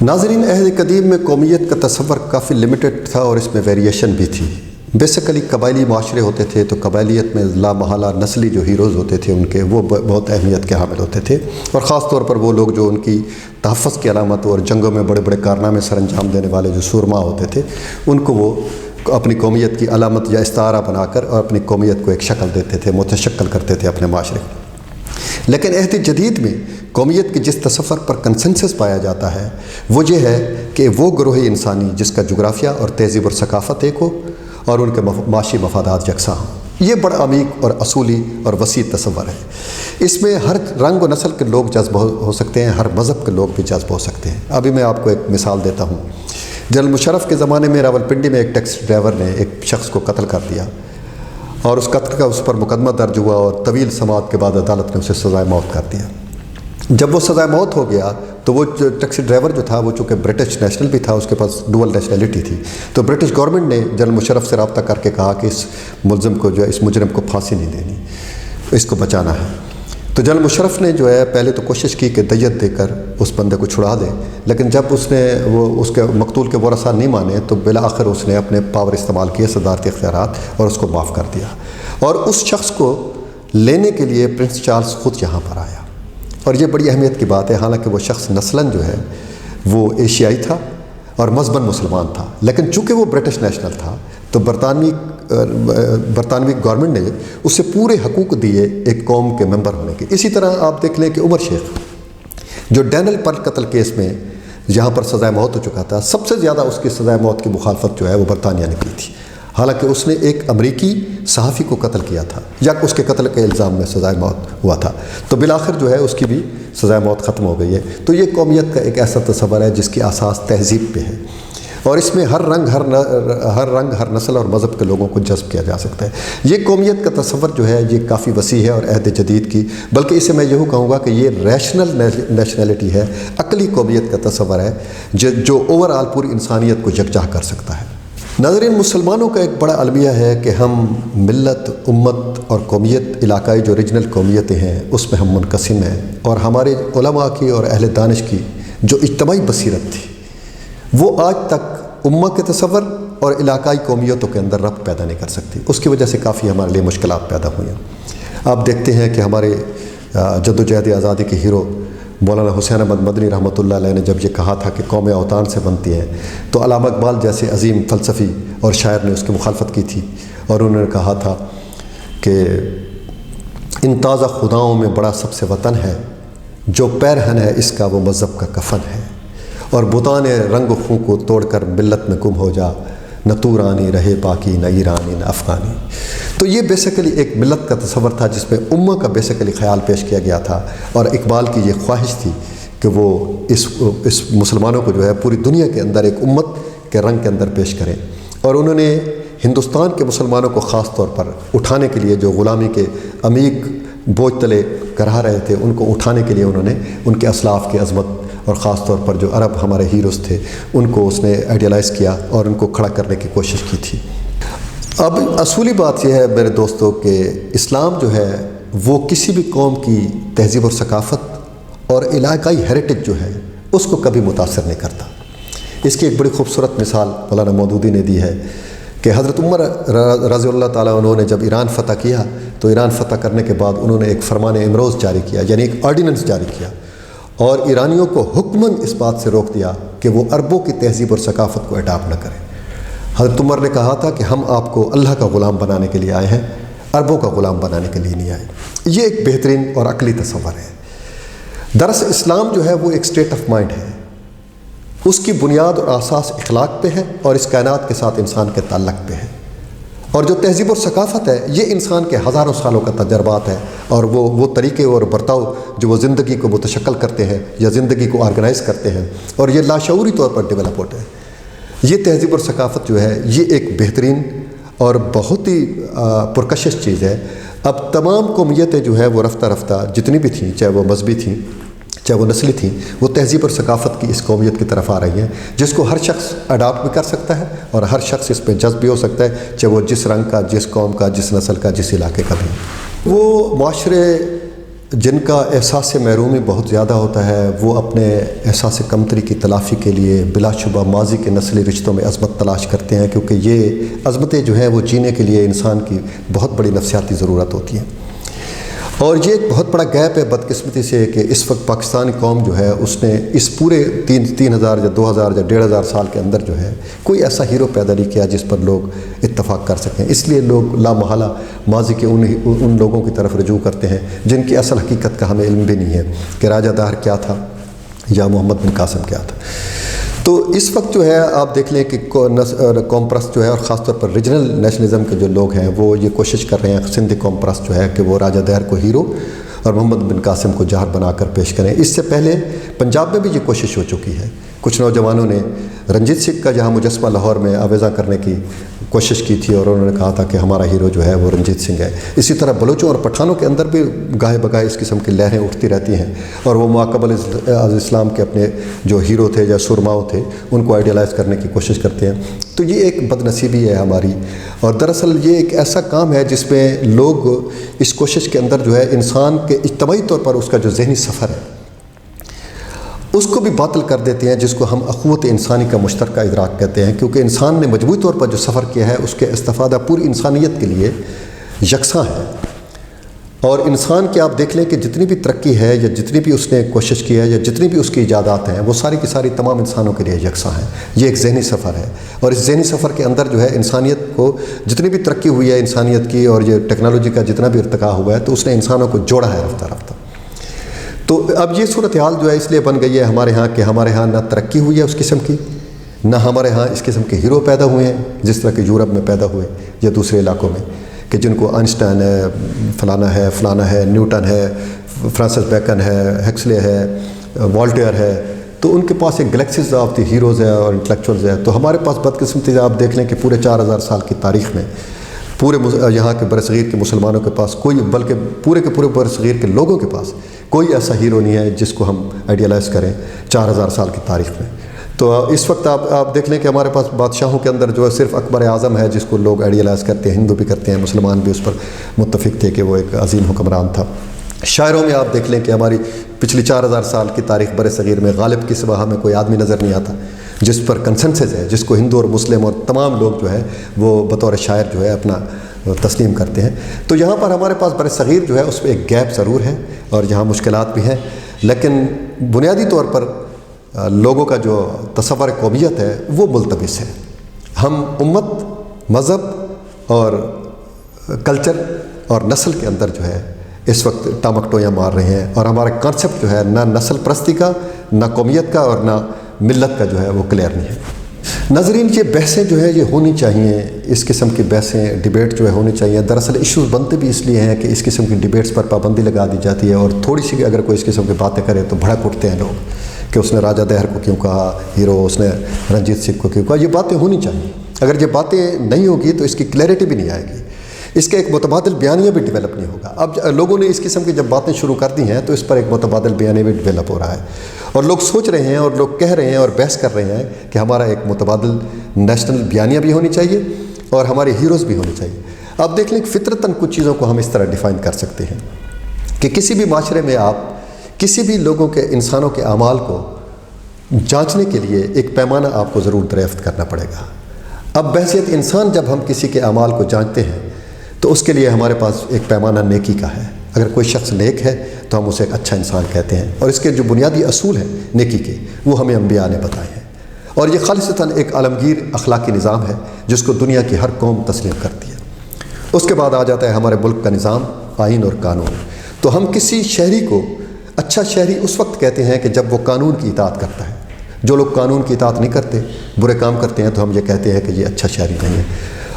ناظرین، عہد قدیم میں قومیت کا تصور کافی لمیٹڈ تھا اور اس میں ویریشن بھی تھی۔ بیسیکلی قبائلی معاشرے ہوتے تھے تو قبائلیت میں لا محالہ نسلی جو ہیروز ہوتے تھے ان کے وہ بہت اہمیت کے حامل ہوتے تھے، اور خاص طور پر وہ لوگ جو ان کی تحفظ کی علامت اور جنگوں میں بڑے بڑے کارنامے سر انجام دینے والے جو سورما ہوتے تھے ان کو وہ اپنی قومیت کی علامت یا استعارہ بنا کر اور اپنی قومیت کو ایک شکل دیتے تھے، متشکل کرتے تھے اپنے معاشرے کو۔ لیکن عہد جدید میں قومیت کے جس تصور پر کنسنسس پایا جاتا ہے وہ یہ ہے کہ وہ گروہ انسانی جس کا جغرافیہ اور تہذیب اور ثقافت ایک ہو اور ان کے معاشی مفادات یکساں ہوں۔ یہ بڑا عمیق اور اصولی اور وسیع تصور ہے۔ اس میں ہر رنگ و نسل کے لوگ جذب ہو سکتے ہیں، ہر مذہب کے لوگ بھی جذب ہو سکتے ہیں۔ ابھی میں آپ کو ایک مثال دیتا ہوں۔ جنرل مشرف کے زمانے میں راولپنڈی میں ایک ٹیکسی ڈرائیور نے ایک شخص کو قتل کر دیا اور اس قتل کا اس پر مقدمہ درج ہوا اور طویل سماعت کے بعد عدالت نے اسے سزائے موت کر دیا۔ جب وہ سزائے موت ہو گیا تو وہ ٹیکسی ڈرائیور جو تھا وہ چونکہ برٹش نیشنل بھی تھا، اس کے پاس ڈوول نیشنلٹی تھی، تو برٹش گورنمنٹ نے جنرل مشرف سے رابطہ کر کے کہا کہ اس ملزم کو جو ہے اس مجرم کو پھانسی نہیں دینی، اس کو بچانا ہے۔ تو جنرل مشرف نے جو ہے پہلے تو کوشش کی کہ دیت دے کر اس بندے کو چھڑا دے، لیکن جب اس کے مقتول کے ورثاء نہیں مانے تو بالآخر اس نے اپنے پاور استعمال کیے، صدارتی اختیارات، اور اس کو معاف کر دیا۔ اور اس شخص کو لینے کے لیے پرنس چارلز خود یہاں پر آیا، اور یہ بڑی اہمیت کی بات ہے۔ حالانکہ وہ شخص نسلاً جو ہے وہ ایشیائی تھا اور مذہباً مسلمان تھا، لیکن چونکہ وہ برٹش نیشنل تھا تو برطانوی گورنمنٹ نے اسے پورے حقوق دیے ایک قوم کے ممبر ہونے کے۔ اسی طرح آپ دیکھ لیں کہ عمر شیخ جو ڈینل پر قتل کیس میں جہاں پر سزائے موت ہو چکا تھا، سب سے زیادہ اس کی سزائے موت کی مخالفت جو ہے وہ برطانیہ نے کی تھی، حالانکہ اس نے ایک امریکی صحافی کو قتل کیا تھا یا اس کے قتل کے الزام میں سزائے موت ہوا تھا، تو بالآخر جو ہے اس کی بھی سزائے موت ختم ہو گئی ہے۔ تو یہ قومیت کا ایک ایسا تصور ہے جس کی اساس تہذیب پہ ہے، اور اس میں ہر رنگ ہر نسل اور مذہب کے لوگوں کو جذب کیا جا سکتا ہے۔ یہ قومیت کا تصور جو ہے یہ کافی وسیع ہے اور عہد جدید کی، بلکہ اسے میں یوں کہوں گا کہ یہ ریشنل نیشنلٹی ہے، عقلی قومیت کا تصور ہے جو اوورآل پوری انسانیت کو یکجا کر سکتا ہے۔ ناظرین، مسلمانوں کا ایک بڑا المیہ ہے کہ ہم ملت، امت اور قومیت، علاقائی جو ریجنل قومیتیں ہیں اس میں ہم منقسم ہیں، اور ہمارے علماء کی اور اہل دانش کی جو اجتماعی بصیرت تھی وہ آج تک امہ کے تصور اور علاقائی قومیتوں کے اندر ربط پیدا نہیں کر سکتی۔ اس کی وجہ سے کافی ہمارے لیے مشکلات پیدا ہوئی ہیں۔ آپ دیکھتے ہیں کہ ہمارے جدوجہد آزادی کے ہیرو مولانا حسین احمد مدنی رحمۃ اللہ علیہ نے جب یہ کہا تھا کہ قومیں اوطان سے بنتی ہیں تو علامہ اقبال جیسے عظیم فلسفی اور شاعر نے اس کی مخالفت کی تھی، اور انہوں نے کہا تھا کہ ان تازہ خداؤں میں بڑا سب سے وطن ہے، جو پیرہن ہے اس کا وہ مذہب کا کفن ہے، اور بتان رنگ و خوں کو توڑ کر ملت میں گم ہو جا، نہ تورانی رہے باقی، نہ ایرانی نہ افغانی۔ تو یہ بیسیکلی ایک ملت کا تصور تھا جس میں امہ کا بیسیکلی خیال پیش کیا گیا تھا، اور اقبال کی یہ خواہش تھی کہ وہ اس مسلمانوں کو جو ہے پوری دنیا کے اندر ایک امت کے رنگ کے اندر پیش کریں، اور انہوں نے ہندوستان کے مسلمانوں کو خاص طور پر اٹھانے کے لیے جو غلامی کے عمیق بوجھ تلے کرا رہے تھے ان کو اٹھانے کے لیے انہوں نے ان کے اسلاف کی عظمت اور خاص طور پر جو عرب ہمارے ہیروز تھے ان کو اس نے آئیڈیلائز کیا اور ان کو کھڑا کرنے کی کوشش کی تھی۔ اب اصولی بات یہ ہے میرے دوستوں کہ اسلام جو ہے وہ کسی بھی قوم کی تہذیب اور ثقافت اور علاقائی ہیریٹیج جو ہے اس کو کبھی متاثر نہیں کرتا۔ اس کی ایک بڑی خوبصورت مثال مولانا مودودی نے دی ہے کہ حضرت عمر رضی اللہ تعالیٰ عنہ نے جب ایران فتح کیا تو ایران فتح کرنے کے بعد انہوں نے ایک فرمان امروز جاری کیا، یعنی ایک آرڈیننس جاری کیا، اور ایرانیوں کو حکماً اس بات سے روک دیا کہ وہ عربوں کی تہذیب اور ثقافت کو اڈاپٹ نہ کریں۔ حضرت عمر نے کہا تھا کہ ہم آپ کو اللہ کا غلام بنانے کے لیے آئے ہیں، عربوں کا غلام بنانے کے لیے نہیں آئے۔ یہ ایک بہترین اور عقلی تصور ہے۔ دراصل اسلام جو ہے وہ ایک اسٹیٹ آف مائنڈ ہے، اس کی بنیاد اور اساس اخلاق پہ ہے اور اس کائنات کے ساتھ انسان کے تعلق پہ ہے، اور جو تہذیب اور ثقافت ہے یہ انسان کے ہزاروں سالوں کا تجربات ہے، اور وہ طریقے اور برتاؤ جو وہ زندگی کو متشکل کرتے ہیں یا زندگی کو آرگنائز کرتے ہیں، اور یہ لاشعوری طور پر ڈیولپ ہوتا ہے۔ یہ تہذیب اور ثقافت جو ہے یہ ایک بہترین اور بہت ہی پرکشش چیز ہے۔ اب تمام قومیتیں جو ہے وہ رفتہ رفتہ جتنی بھی تھیں، چاہے وہ مذہبی تھیں چاہے وہ نسلی تھیں، وہ تہذیب اور ثقافت کی اس قومیت کی طرف آ رہی ہیں جس کو ہر شخص اڈاپٹ بھی کر سکتا ہے اور ہر شخص اس پہ جذب بھی ہو سکتا ہے، چاہے وہ جس رنگ کا، جس قوم کا، جس نسل کا، جس علاقے کا بھی۔ وہ معاشرے جن کا احساس محرومی بہت زیادہ ہوتا ہے، وہ اپنے احساس کمتری کی تلافی کے لیے بلا شبہ ماضی کے نسلی رشتوں میں عظمت تلاش کرتے ہیں، کیونکہ یہ عظمتیں جو ہیں وہ جینے کے لیے انسان کی بہت بڑی نفسیاتی ضرورت ہوتی ہیں۔ اور یہ ایک بہت بڑا گیپ ہے بدقسمتی سے کہ اس وقت پاکستانی قوم جو ہے اس نے اس پورے 3000 یا 2000 یا 1500 سال کے اندر جو ہے کوئی ایسا ہیرو پیدا نہیں کیا جس پر لوگ اتفاق کر سکیں۔ اس لیے لوگ لا محالہ ماضی کے ان لوگوں کی طرف رجوع کرتے ہیں جن کی اصل حقیقت کا ہمیں علم بھی نہیں ہے کہ راجہ داہر کیا تھا یا محمد بن قاسم کیا تھا۔ تو اس وقت جو ہے آپ دیکھ لیں کہ قوم پرست جو ہے، اور خاص طور پر ریجنل نیشنلزم کے جو لوگ ہیں وہ یہ کوشش کر رہے ہیں سندھی قوم پرست جو ہے کہ وہ راجہ داہر کو ہیرو اور محمد بن قاسم کو جوہر بنا کر پیش کریں۔ اس سے پہلے پنجاب میں بھی یہ کوشش ہو چکی ہے، کچھ نوجوانوں نے رنجیت سنگھ کا جہاں مجسمہ لاہور میں آویزاں کرنے کی کوشش کی تھی اور انہوں نے کہا تھا کہ ہمارا ہیرو جو ہے وہ رنجیت سنگھ ہے۔ اسی طرح بلوچوں اور پٹھانوں کے اندر بھی گاہے بگاہے اس قسم کی لہریں اٹھتی رہتی ہیں، اور وہ ماقبل الاسلام کے اپنے جو ہیرو تھے یا سرماؤ تھے ان کو آئیڈیلائز کرنے کی کوشش کرتے ہیں۔ تو یہ ایک بد نصیبی ہے ہماری، اور دراصل یہ ایک ایسا کام ہے جس میں لوگ اس کوشش کے اندر جو ہے انسان کے اجتماعی طور پر اس کا جو ذہنی سفر ہے اس کو بھی باطل کر دیتے ہیں، جس کو ہم اخوت انسانی کا مشترکہ ادراک کہتے ہیں، کیونکہ انسان نے مجموعی طور پر جو سفر کیا ہے اس کے استفادہ پوری انسانیت کے لیے یکساں ہے۔ اور انسان کے آپ دیکھ لیں کہ جتنی بھی ترقی ہے یا جتنی بھی اس نے کوشش کی ہے یا جتنی بھی اس کی ایجادات ہیں وہ ساری کی ساری تمام انسانوں کے لیے یکساں ہیں۔ یہ ایک ذہنی سفر ہے، اور اس ذہنی سفر کے اندر جو ہے انسانیت کو جتنی بھی ترقی ہوئی ہے انسانیت کی اور یہ ٹیکنالوجی کا جتنا بھی ارتقاء ہوا ہے تو اس نے انسانوں کو جوڑا ہے رفتہ رفتہ۔ تو اب یہ صورتحال جو ہے اس لیے بن گئی ہے ہمارے ہاں کہ ہمارے ہاں نہ ترقی ہوئی ہے اس قسم کی، نہ ہمارے ہاں اس قسم کے ہیرو پیدا ہوئے ہیں جس طرح کہ یورپ میں پیدا ہوئے یا دوسرے علاقوں میں، کہ جن کو آئنسٹائن ہے، فلانا ہے، نیوٹن ہے، فرانسس بیکن ہے، ہیکسلے ہے، والٹیئر ہے، تو ان کے پاس ایک گلیکسیز آف دی ہیروز ہے اور انٹلیکچوئلز ہے۔ تو ہمارے پاس بدقسمتی سے آپ دیکھ لیں کہ پورے 4000 سال کی تاریخ میں پورے یہاں کے برصغیر کے مسلمانوں کے پاس کوئی، بلکہ پورے کے پورے برصغیر کے لوگوں کے پاس کوئی ایسا ہیرو نہیں ہے جس کو ہم آئیڈیلائز کریں 4000 سال کی تاریخ میں۔ تو اس وقت آپ دیکھ لیں کہ ہمارے پاس بادشاہوں کے اندر جو ہے صرف اکبر اعظم ہے جس کو لوگ آئیڈیلائز کرتے ہیں، ہندو بھی کرتے ہیں، مسلمان بھی اس پر متفق تھے کہ وہ ایک عظیم حکمران تھا۔ شاعروں میں آپ دیکھ لیں کہ ہماری پچھلی 4000 سال کی تاریخ برصغیر میں غالب کے سوا ہمیں کوئی آدمی نظر نہیں آتا جس پر کنسنسس ہے، جس کو ہندو اور مسلم اور تمام لوگ جو ہے وہ بطور شاعر جو ہے اپنا تسلیم کرتے ہیں۔ تو یہاں پر ہمارے پاس برصغیر جو ہے اس پہ ایک گیپ ضرور ہے اور یہاں مشکلات بھی ہیں، لیکن بنیادی طور پر لوگوں کا جو تصور قومیت ہے وہ ملتبس ہے۔ ہم امت، مذہب اور کلچر اور نسل کے اندر جو ہے اس وقت ٹامکٹویاں مار رہے ہیں، اور ہمارا کانسیپٹ جو ہے نہ نسل پرستی کا، نہ قومیت کا اور نہ ملت کا جو ہے وہ کلیئر نہیں ہے۔ ناظرین، یہ بحثیں جو ہے یہ ہونی چاہیے، اس قسم کی بحثیں، ڈیبیٹ جو ہے ہونی چاہیے۔ دراصل ایشوز بنتے بھی اس لیے ہیں کہ اس قسم کی ڈیبیٹس پر پابندی لگا دی جاتی ہے، اور تھوڑی سی اگر کوئی اس قسم کی باتیں کرے تو بھڑک اٹھتے ہیں لوگ کہ اس نے راجہ داہر کو کیوں کہا ہیرو، اس نے رنجیت سنگھ کو کیوں کہا۔ یہ باتیں ہونی چاہیے، اگر یہ باتیں نہیں ہوگی تو اس کی کلیئرٹی بھی نہیں آئے گی، اس کا ایک متبادل بیانیہ بھی ڈیولپ نہیں ہوگا۔ اب لوگوں نے اس قسم کی جب باتیں شروع کر دی ہیں تو اس پر ایک متبادل بیانیہ بھی ڈیولپ ہو رہا ہے، اور لوگ سوچ رہے ہیں اور لوگ کہہ رہے ہیں اور بحث کر رہے ہیں کہ ہمارا ایک متبادل نیشنل بیانیہ بھی ہونی چاہیے اور ہمارے ہیروز بھی ہونے چاہیے۔ آپ دیکھ لیں کہ فطرتاً کچھ چیزوں کو ہم اس طرح ڈیفائن کر سکتے ہیں کہ کسی بھی معاشرے میں آپ کسی بھی لوگوں کے، انسانوں کے اعمال کو جانچنے کے لیے ایک پیمانہ آپ کو ضرور دریافت کرنا پڑے گا۔ اب بحیثیت انسان جب ہم کسی کے اعمال کو جانچتے ہیں تو اس کے لیے ہمارے پاس ایک پیمانہ نیکی کا ہے۔ اگر کوئی شخص نیک ہے تو ہم اسے ایک اچھا انسان کہتے ہیں، اور اس کے جو بنیادی اصول ہیں نیکی کے وہ ہمیں انبیاء نے بتائے ہیں، اور یہ خالصتاً ایک عالمگیر اخلاقی نظام ہے جس کو دنیا کی ہر قوم تسلیم کرتی ہے۔ اس کے بعد آ جاتا ہے ہمارے ملک کا نظام، آئین اور قانون۔ تو ہم کسی شہری کو اچھا شہری اس وقت کہتے ہیں کہ جب وہ قانون کی اطاعت کرتا ہے۔ جو لوگ قانون کی اطاعت نہیں کرتے، برے کام کرتے ہیں، تو ہم یہ کہتے ہیں کہ یہ اچھا شہری نہیں ہے۔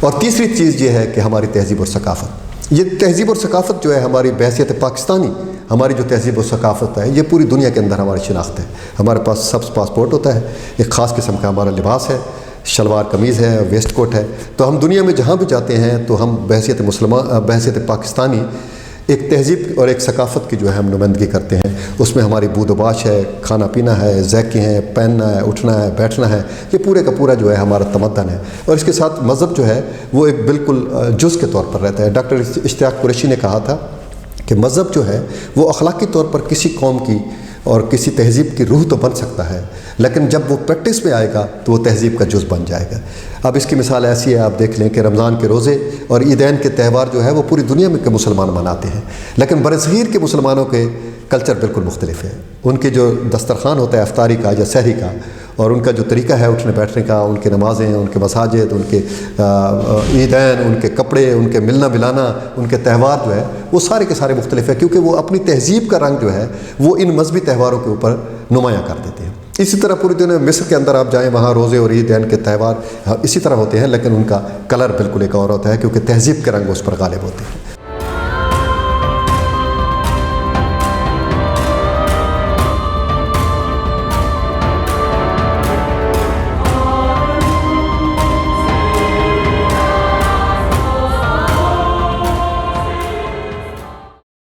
اور تیسری چیز یہ ہے کہ ہماری تہذیب اور ثقافت، یہ تہذیب اور ثقافت جو ہے ہماری بحیثیت پاکستانی، ہماری جو تہذیب و ثقافت ہے یہ پوری دنیا کے اندر ہماری شناخت ہے۔ ہمارے پاس سبز پاسپورٹ ہوتا ہے، ایک خاص قسم کا ہمارا لباس ہے، شلوار قمیض ہے، ویسٹ کوٹ ہے۔ تو ہم دنیا میں جہاں بھی جاتے ہیں تو ہم بحیثیت بحیثیت پاکستانی ایک تہذیب اور ایک ثقافت کی جو ہے ہم نمائندگی کرتے ہیں۔ اس میں ہماری بود و باش ہے، کھانا پینا ہے، ذائقے ہیں، پہننا ہے، اٹھنا ہے، بیٹھنا ہے، یہ پورے کا پورا جو ہے ہمارا تمدن ہے۔ اور اس کے ساتھ مذہب جو ہے وہ ایک بالکل جز کے طور پر رہتا ہے۔ ڈاکٹر اشتیاق قریشی نے کہا تھا کہ مذہب جو ہے وہ اخلاقی طور پر کسی قوم کی اور کسی تہذیب کی روح تو بن سکتا ہے، لیکن جب وہ پریکٹس میں آئے گا تو وہ تہذیب کا جز بن جائے گا۔ اب اس کی مثال ایسی ہے، آپ دیکھ لیں کہ رمضان کے روزے اور عیدین کے تہوار جو ہے وہ پوری دنیا میں کے مسلمان مناتے ہیں، لیکن برصغیر کے مسلمانوں کے کلچر بالکل مختلف ہے۔ ان کے جو دسترخوان ہوتا ہے افطاری کا یا سحری کا، اور ان کا جو طریقہ ہے اٹھنے بیٹھنے کا، ان کے نمازیں، ان کے مساجد، ان کے عیدین، ان کے کپڑے، ان کے ملنا ملانا، ان کے تہوار جو ہے وہ سارے کے سارے مختلف ہے، کیونکہ وہ اپنی تہذیب کا رنگ جو ہے وہ ان مذہبی تہواروں کے اوپر نمایاں کر دیتے ہیں۔ اسی طرح پوری دنیا میں مصر کے اندر آپ جائیں، وہاں روزے اور عیدین کے تہوار اسی طرح ہوتے ہیں، لیکن ان کا کلر بالکل ایک اور ہوتا ہے، کیونکہ تہذیب کے رنگ اس پر غالب ہوتے ہیں۔